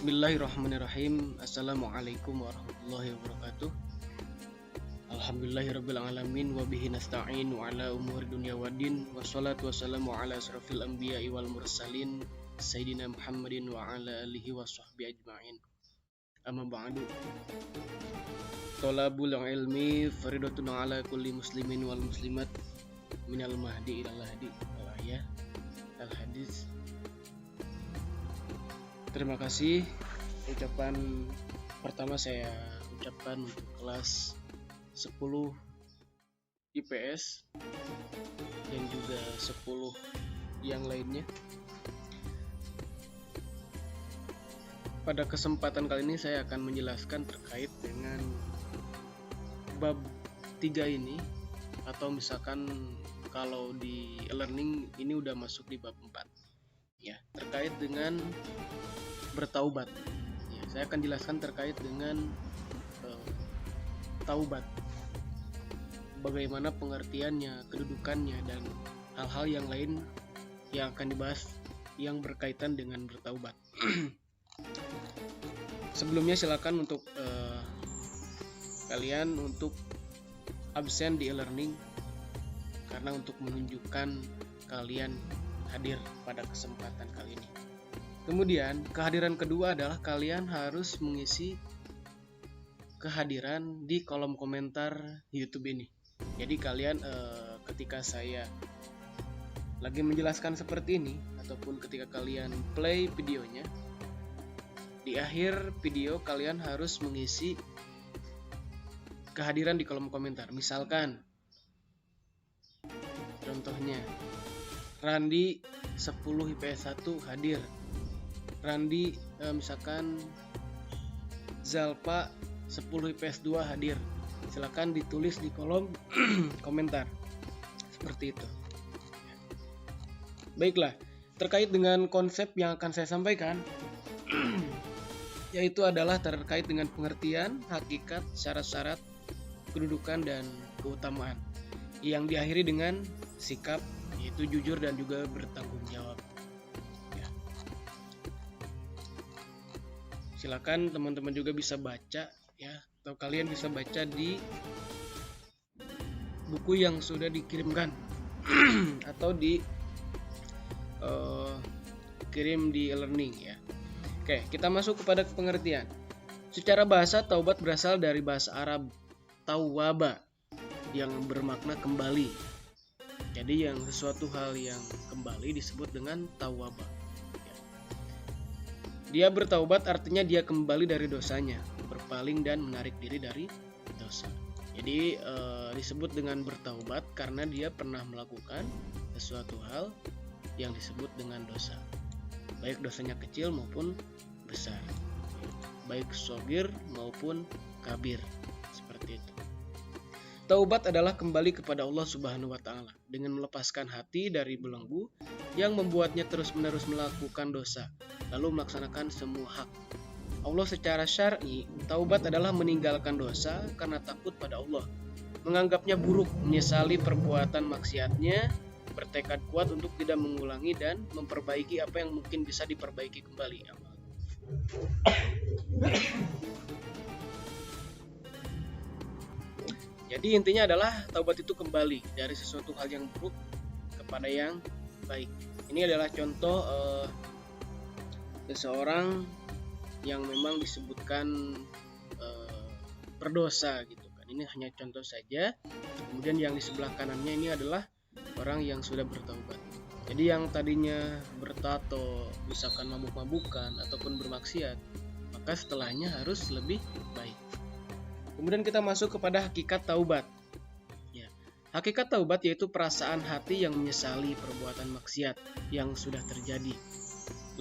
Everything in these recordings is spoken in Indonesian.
Bismillahirrahmanirrahim. Assalamualaikum warahmatullahi wabarakatuh. Alhamdulillahirabbil alamin wa bihi nasta'in wa ala umuri dunya waddin. Wassalatu wassalamu ala asrofil anbiya'i wal mursalin Sayyidina Muhammadin wa ala alihi wa sahbihi ajma'in. Amma ba'du. Thalabul ilmi faridatun ala kulli muslimin wal muslimat minal mahdi ilal lahdi. Al-ayah al-hadis. Terima kasih. Ucapan pertama saya ucapkan untuk kelas 10 IPS dan juga 10 yang lainnya. Pada kesempatan kali ini saya akan menjelaskan terkait dengan bab 3 ini, atau misalkan kalau di e-learning ini udah masuk di bab 4 ya, terkait dengan bertaubat. Ya, saya akan jelaskan terkait dengan taubat, bagaimana pengertiannya, kedudukannya, dan hal-hal yang lain yang akan dibahas yang berkaitan dengan bertaubat. Sebelumnya silakan untuk kalian untuk absen di e-learning, karena untuk menunjukkan kalian hadir pada kesempatan kali ini. Kemudian kehadiran kedua adalah kalian harus mengisi kehadiran di kolom komentar YouTube ini. Jadi kalian ketika saya lagi menjelaskan seperti ini, ataupun ketika kalian play videonya, di akhir video kalian harus mengisi kehadiran di kolom komentar. Misalkan contohnya Randi 10 IPS 1 hadir, Randi misalkan Zalpa 10 IPS 2 hadir. Silakan ditulis di kolom komentar seperti itu. Baiklah, terkait dengan konsep yang akan saya sampaikan yaitu adalah terkait dengan pengertian, hakikat, syarat-syarat, kedudukan, dan keutamaan, yang diakhiri dengan sikap, yaitu jujur dan juga bertanggung jawab. Silakan teman-teman juga bisa baca ya, atau kalian bisa baca di buku yang sudah dikirimkan atau kirim di e-learning ya. Oke, kita masuk kepada pengertian. Secara bahasa, taubat berasal dari bahasa Arab tawwaba yang bermakna kembali. Jadi yang sesuatu hal yang kembali disebut dengan tawwaba. Dia bertaubat artinya dia kembali dari dosanya, berpaling dan menarik diri dari dosa. Jadi disebut dengan bertaubat karena dia pernah melakukan sesuatu hal yang disebut dengan dosa, baik dosanya kecil maupun besar, baik shogir maupun kabir, seperti itu. Taubat adalah kembali kepada Allah Subhanahu wa Ta'ala dengan melepaskan hati dari belenggu yang membuatnya terus-menerus melakukan dosa, lalu melaksanakan semua hak Allah secara syar'i. Taubat adalah meninggalkan dosa karena takut pada Allah, menganggapnya buruk, menyesali perbuatan maksiatnya, bertekad kuat untuk tidak mengulangi dan memperbaiki apa yang mungkin bisa diperbaiki kembali. Jadi intinya adalah taubat itu kembali dari sesuatu hal yang buruk kepada yang baik. Ini adalah contoh seseorang yang memang disebutkan berdosa gitu kan. Ini hanya contoh saja. Kemudian yang di sebelah kanannya ini adalah orang yang sudah bertaubat. Jadi yang tadinya bertato, misalkan mabuk-mabukan ataupun bermaksiat, maka setelahnya harus lebih baik. Kemudian kita masuk kepada hakikat taubat. Ya, hakikat taubat yaitu perasaan hati yang menyesali perbuatan maksiat yang sudah terjadi,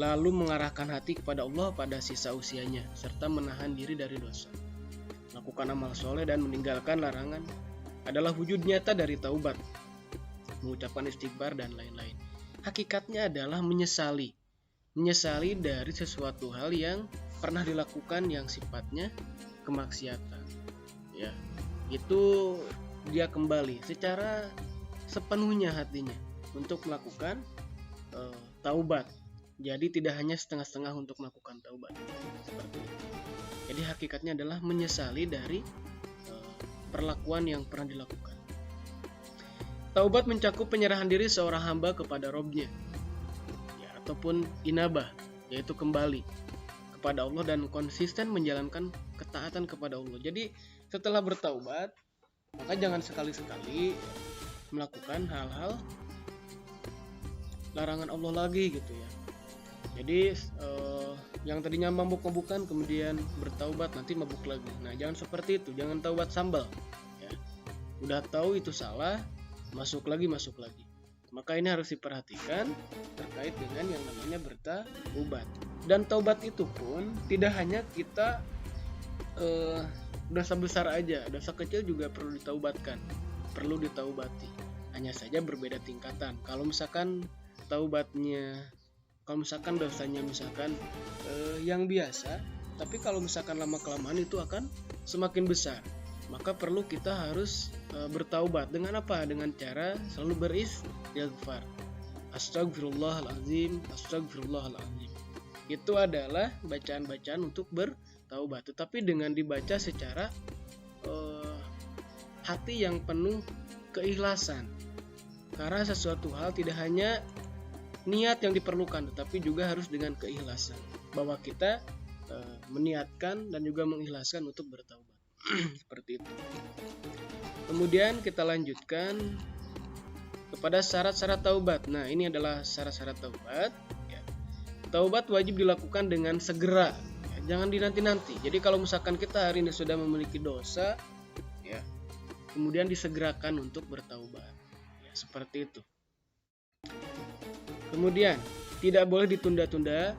lalu mengarahkan hati kepada Allah pada sisa usianya, serta menahan diri dari dosa. Melakukan amal soleh dan meninggalkan larangan adalah wujud nyata dari taubat. Mengucapkan istighfar dan lain-lain. Hakikatnya adalah menyesali dari sesuatu hal yang pernah dilakukan yang sifatnya kemaksiatan. Ya, itu dia kembali secara sepenuhnya hatinya untuk melakukan taubat Jadi tidak hanya setengah-setengah untuk melakukan taubat. Seperti itu. Jadi hakikatnya adalah menyesali dari perlakuan yang pernah dilakukan. Taubat mencakup penyerahan diri seorang hamba kepada Robnya, ya, ataupun inabah, yaitu kembali kepada Allah dan konsisten menjalankan ketaatan kepada Allah. Jadi setelah bertaubat, maka jangan sekali-sekali melakukan hal-hal larangan Allah lagi gitu ya. Jadi yang tadinya mabuk-mabukan kemudian bertaubat nanti mabuk lagi. Nah, jangan seperti itu, jangan taubat sambal ya. Udah tahu itu salah, masuk lagi. Maka ini harus diperhatikan terkait dengan yang namanya bertaubat. Dan taubat itu pun tidak hanya kita dosa besar aja, dosa kecil juga perlu ditaubatkan, perlu ditaubati. Hanya saja berbeda tingkatan. Kalau misalkan dosanya yang biasa, tapi kalau misalkan lama kelamaan itu akan semakin besar, maka perlu kita harus bertaubat. Dengan apa? Dengan cara selalu beristighfar. Astagfirullahaladzim. Itu adalah bacaan-bacaan untuk bertaubat, tetapi dengan dibaca secara hati yang penuh keikhlasan. Karena sesuatu hal tidak hanya niat yang diperlukan, tetapi juga harus dengan keikhlasan, bahwa kita meniatkan dan juga mengikhlaskan untuk bertaubat. Seperti itu. Kemudian kita lanjutkan kepada syarat-syarat taubat. Nah, ini adalah syarat-syarat taubat ya. Taubat wajib dilakukan dengan segera ya, jangan dinanti-nanti. Jadi kalau misalkan kita hari ini sudah memiliki dosa ya, kemudian disegerakan untuk bertaubat ya, seperti itu. Kemudian tidak boleh ditunda-tunda.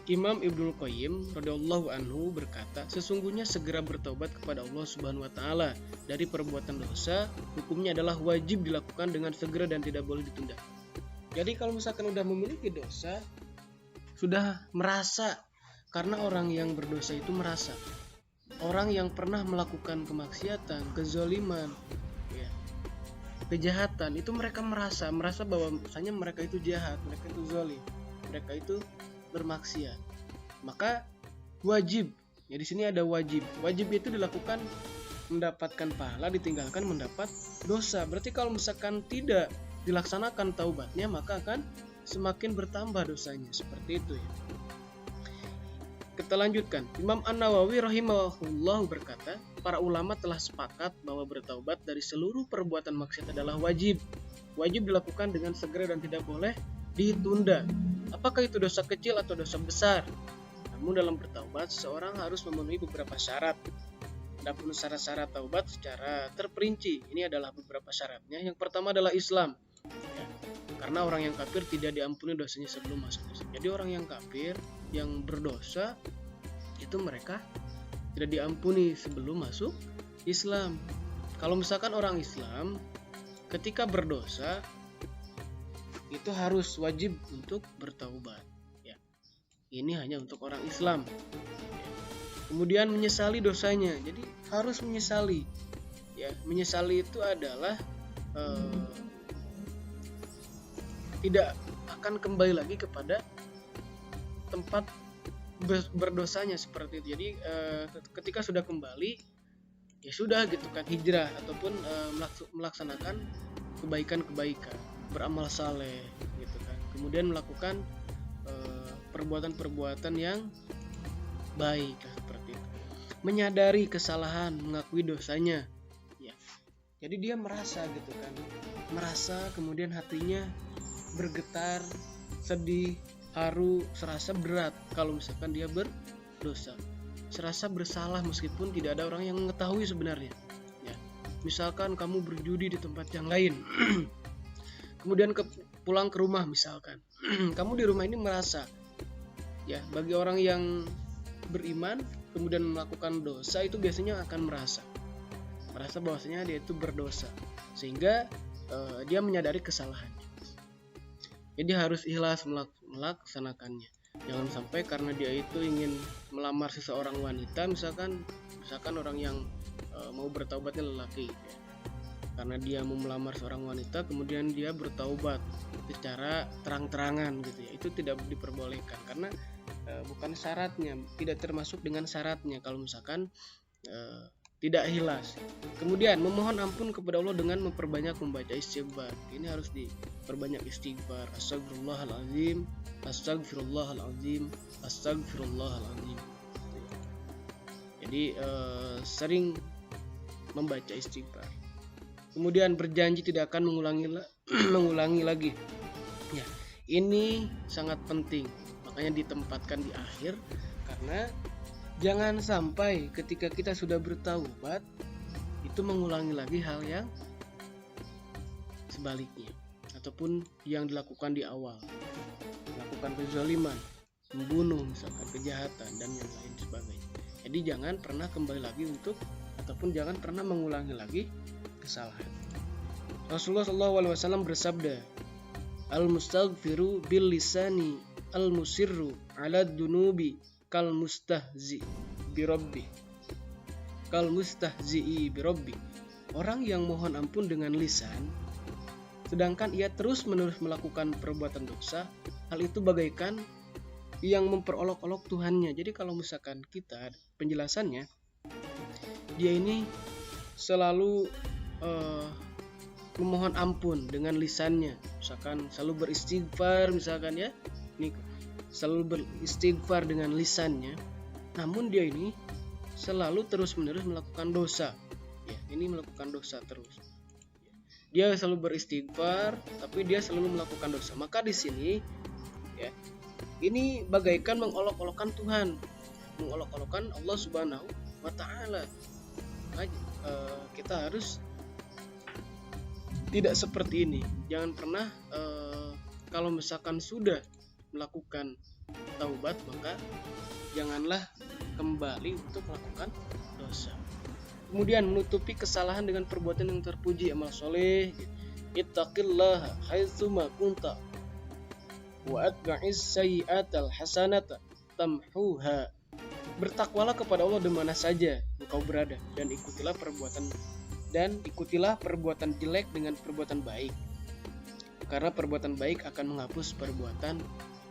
Imam Ibnul Qayyim radhiyallahu anhu berkata, sesungguhnya segera bertaubat kepada Allah Subhanahu wa taala dari perbuatan dosa, hukumnya adalah wajib dilakukan dengan segera dan tidak boleh ditunda. Jadi kalau misalkan sudah memiliki dosa, sudah merasa, karena orang yang berdosa itu merasa. Orang yang pernah melakukan kemaksiatan, kezaliman, ya, kejahatan, itu mereka merasa bahwa misalnya mereka itu jahat, mereka itu zalim, mereka itu bermaksiat. Maka wajib, ya di sini ada wajib. Wajib itu dilakukan mendapatkan pahala, ditinggalkan mendapat dosa. Berarti kalau misalkan tidak dilaksanakan taubatnya, maka akan semakin bertambah dosanya. Seperti itu ya. Kita lanjutkan. Imam An-Nawawi rahimahullah berkata, para ulama telah sepakat bahwa bertaubat dari seluruh perbuatan maksiat adalah wajib. Wajib dilakukan dengan segera dan tidak boleh ditunda. Apakah itu dosa kecil atau dosa besar? Namun dalam bertaubat, seseorang harus memenuhi beberapa syarat. Adapun syarat-syarat taubat secara terperinci, ini adalah beberapa syaratnya. Yang pertama adalah Islam. Ya, karena orang yang kafir tidak diampuni dosanya sebelum masuk Islam. Jadi orang yang kafir, yang berdosa, itu mereka tidak diampuni sebelum masuk Islam. Kalau misalkan orang Islam, ketika berdosa, itu harus wajib untuk bertaubat ya. Ini hanya untuk orang Islam ya. Kemudian menyesali dosanya, jadi harus menyesali ya. Menyesali itu adalah tidak akan kembali lagi kepada tempat berdosanya, seperti itu. Jadi ketika sudah kembali ya sudah gitu kan, hijrah ataupun melaksanakan kebaikan-kebaikan, beramal saleh gitu kan, kemudian melakukan perbuatan-perbuatan yang baik seperti itu. Menyadari kesalahan, mengakui dosanya ya. Jadi dia merasa gitu kan, merasa, kemudian hatinya bergetar, sedih, haru, serasa berat kalau misalkan dia berdosa, serasa bersalah meskipun tidak ada orang yang mengetahui sebenarnya ya. Misalkan kamu berjudi di tempat yang lain kemudian pulang ke rumah misalkan kamu di rumah ini merasa ya, bagi orang yang beriman kemudian melakukan dosa itu biasanya akan merasa bahwasanya dia itu berdosa, sehingga dia menyadari kesalahannya. Jadi harus ikhlas melaksanakannya. Jangan sampai karena dia itu ingin melamar seseorang wanita, misalkan orang yang mau bertaubatnya lelaki ya. karena dia mau melamar seorang wanita, kemudian dia bertaubat secara terang-terangan gitu ya, itu tidak diperbolehkan karena bukan syaratnya, tidak termasuk dengan syaratnya kalau misalkan tidak ikhlas. Kemudian memohon ampun kepada Allah dengan memperbanyak membaca istighfar. Ini harus diperbanyak istighfar. Astagfirullahaladzim, astagfirullahaladzim, astagfirullahaladzim. Jadi sering membaca istighfar. Kemudian berjanji tidak akan mengulangi lagi. Ya, ini sangat penting. Makanya ditempatkan di akhir karena jangan sampai ketika kita sudah bertaubat itu mengulangi lagi hal yang sebaliknya ataupun yang dilakukan di awal, melakukan kezaliman, membunuh misalkan, kejahatan dan yang lain sebagainya. Jadi jangan pernah kembali lagi ataupun jangan pernah mengulangi lagi kesalahan. Rasulullah SAW bersabda, al-mustaghfiru bil lisani al-musirru ala dunubi kal mustahzi birabbi. Orang yang mohon ampun dengan lisan sedangkan ia terus-menerus melakukan perbuatan dosa, hal itu bagaikan yang memperolok-olok Tuhannya. Jadi kalau misalkan kita penjelasannya, dia ini selalu memohon ampun dengan lisannya, misalkan selalu beristighfar misalkan ya, ini selalu beristighfar dengan lisannya, namun dia ini selalu terus-menerus melakukan dosa. Ya, ini melakukan dosa terus. Dia selalu beristighfar, tapi dia selalu melakukan dosa. Maka di sini, ya, ini bagaikan mengolok-olokkan Tuhan, mengolok-olokkan Allah Subhanahu wa Ta'ala. Kita harus tidak seperti ini. Jangan pernah kalau misalkan sudah melakukan taubat, maka janganlah kembali untuk melakukan dosa. Kemudian menutupi kesalahan dengan perbuatan yang terpuji, amal soleh. Ittaqillaha haitsuma kunta wa atba'iz sayyi'atal hasanata tamhuha. Bertakwalah kepada Allah di mana saja engkau berada dan ikutilah perbuatan jelek dengan perbuatan baik. Karena perbuatan baik akan menghapus perbuatan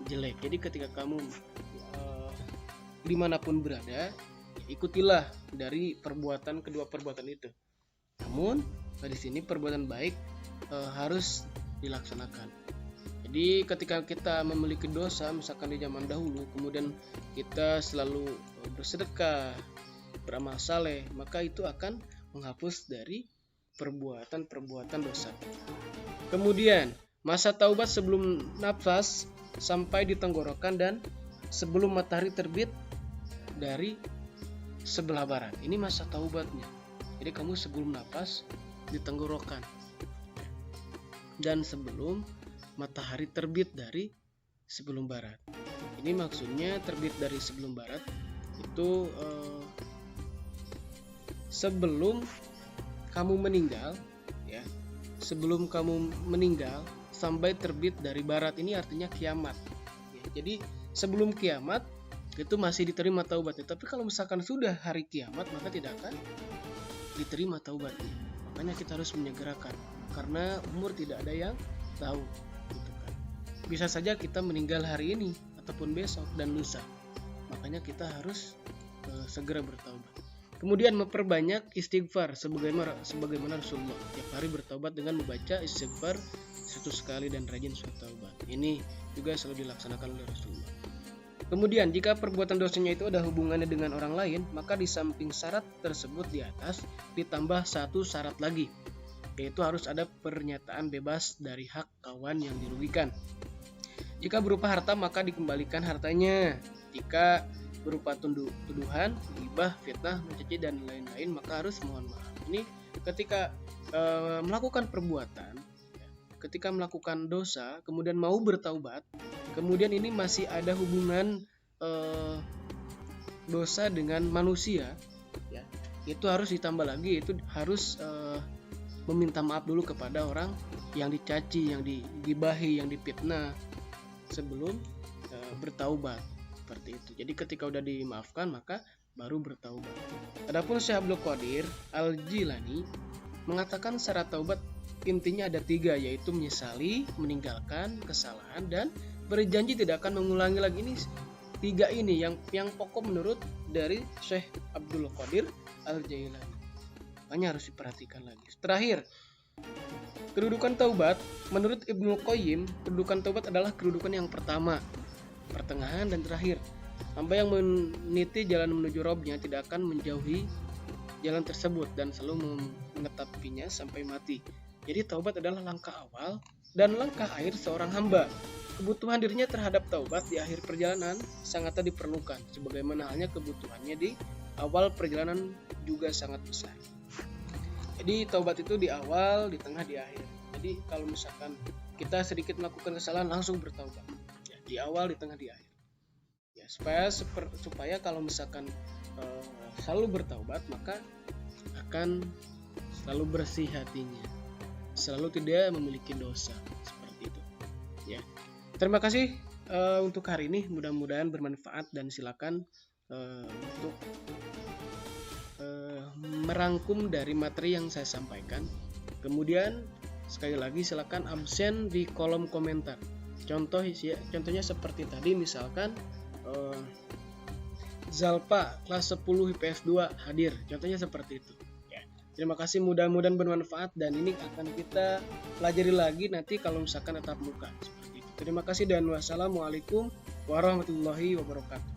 jelek. Jadi ketika kamu dimanapun berada, ikutilah dari kedua perbuatan itu. Namun di sini perbuatan baik harus dilaksanakan. Jadi ketika kita memiliki dosa, misalkan di zaman dahulu, kemudian kita selalu bersedekah, beramal saleh, maka itu akan menghapus dari perbuatan dosa. Kemudian masa taubat sebelum nafas sampai di tenggorokan dan sebelum matahari terbit dari sebelah barat. Ini masa taubatnya. Jadi kamu sebelum nafas di tenggorokan dan sebelum matahari terbit dari sebelum barat. Ini maksudnya terbit dari sebelum barat itu sebelum kamu meninggal, ya. Sebelum kamu meninggal sampai terbit dari barat, ini artinya kiamat. Ya, jadi sebelum kiamat itu masih diterima taubatnya. Tapi kalau misalkan sudah hari kiamat, maka tidak akan diterima taubatnya. Makanya kita harus menyegerakan, karena umur tidak ada yang tahu. Gitu kan. Bisa saja kita meninggal hari ini ataupun besok dan lusa. Makanya kita harus segera bertaubat. Kemudian memperbanyak istighfar sebagaimana Rasulullah tiap hari bertaubat dengan membaca istighfar 1 kali dan rajin bertaubat. Ini juga selalu dilaksanakan oleh Rasulullah. Kemudian jika perbuatan dosanya itu ada hubungannya dengan orang lain, maka di samping syarat tersebut di atas ditambah satu syarat lagi, yaitu harus ada pernyataan bebas dari hak kawan yang dirugikan. Jika berupa harta maka dikembalikan hartanya. Jika berupa tuduhan, ghibah, fitnah, mencaci dan lain-lain, maka harus mohon maaf. Ini ketika melakukan perbuatan, ketika melakukan dosa, kemudian mau bertaubat, kemudian ini masih ada hubungan dosa dengan manusia, ya, itu harus ditambah lagi, itu harus meminta maaf dulu kepada orang yang dicaci, yang digibahi, yang difitnah sebelum bertaubat. Seperti itu. Jadi ketika udah dimaafkan maka baru bertaubat. Adapun Syekh Abdul Qadir Al-Jilani mengatakan syarat taubat intinya ada 3, yaitu menyesali, meninggalkan kesalahan, dan berjanji tidak akan mengulangi lagi. Ini 3 ini yang pokok menurut dari Syekh Abdul Qadir Al-Jailani. Makanya harus diperhatikan lagi. Terakhir, kedudukan taubat menurut Ibnu Qayyim, kedudukan taubat adalah kedudukan yang pertama, pertengahan, dan terakhir. Hamba yang meniti jalan menuju Robnya tidak akan menjauhi jalan tersebut dan selalu menetapinya sampai mati. Jadi taubat adalah langkah awal dan langkah akhir seorang hamba. Kebutuhan dirinya terhadap taubat di akhir perjalanan sangatlah diperlukan, sebagaimana halnya kebutuhannya di awal perjalanan juga sangat besar. Jadi taubat itu di awal, di tengah, di akhir. Jadi kalau misalkan kita sedikit melakukan kesalahan, langsung bertaubat. Ya, di awal, di tengah, di akhir. Ya, supaya kalau misalkan selalu bertaubat, maka akan selalu bersih hatinya, selalu tidak memiliki dosa, seperti itu. Ya, terima kasih untuk hari ini. Mudah-mudahan bermanfaat dan silakan untuk merangkum dari materi yang saya sampaikan. Kemudian sekali lagi silakan absen di kolom komentar. Contohnya seperti tadi, misalkan Zalpa kelas 10 IPS 2 hadir. Contohnya seperti itu. Ya. Terima kasih, mudah-mudahan bermanfaat dan ini akan kita pelajari lagi nanti kalau misalkan tatap muka. Seperti itu. Terima kasih dan wassalamualaikum warahmatullahi wabarakatuh.